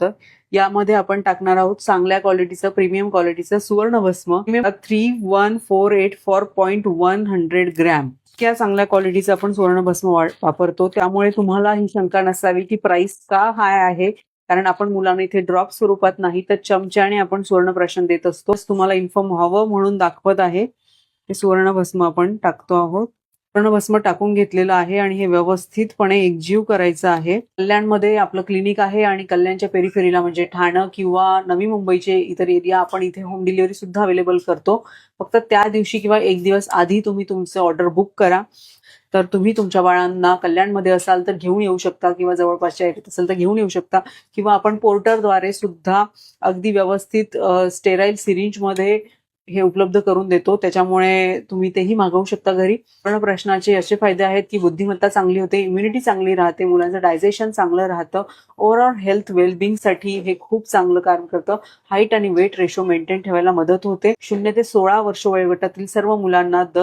तर यामध्ये आपण टाकणार आहोत चांगल्या क्वालिटीचं प्रीमियम क्वालिटीचं सुवर्ण भस्म 3148 फॉर 0.100 ग्रॅम. इतक्या चांगल्या क्वालिटीचं आपण सुवर्ण भस्म वापरतो, त्यामुळे तुम्हाला ही शंका नसावी की प्राइस का हाय आहे. कारण आपण मुलांना इथे ड्रॉप स्वरूपात नाही तर चमच्याने आपण सुवर्ण प्राशन देत असतो. तुम्हाला इन्फॉर्म व्हावं म्हणून दाखवत आहे. हे सुवर्ण भस्म आपण टाकतो आहोत. सुवर्ण भस्म टाकून घेतलेलं आहे आणि हे व्यवस्थितपणे एकजीव करायचं आहे. कल्याणमध्ये आपलं क्लिनिक आहे आणि कल्याणच्या पेरिफेरीला म्हणजे ठाणं किंवा नवी मुंबईचे इतर एरिया आपण इथे होम डिलिव्हरी सुद्धा अवेलेबल करतो. फक्त त्या दिवशी किंवा एक दिवस आधी तुम्ही तुमचं ऑर्डर बुक करा. तर तुम्ही तुमच्या बाळांना कल्याणमध्ये असाल तर घेऊन येऊ शकता किंवा जवळपासच्या एरियात असेल तर घेऊन येऊ शकता किंवा आपण पोर्टरद्वारे सुद्धा अगदी व्यवस्थित स्टेराईल सिरिंजमध्ये हे उपलब्ध करून देतो. त्याच्यामुळे तुम्ही तेही मागवू शकता घरी. पण प्रश्नाचे असे फायदे आहेत की बुद्धिमत्ता चांगली होते, इम्युनिटी चांगली राहते, मुलांचं डायजेशन चांगलं राहतं, ओव्हरऑल हेल्थ वेलबिंग साठी हे खूप चांगलं काम करतं. हाईट आणि वेट रेशो मेंटेन ठेवायला मदत होते. 0 ते 16 वर्ष वयोगटातील सर्व मुलांना दर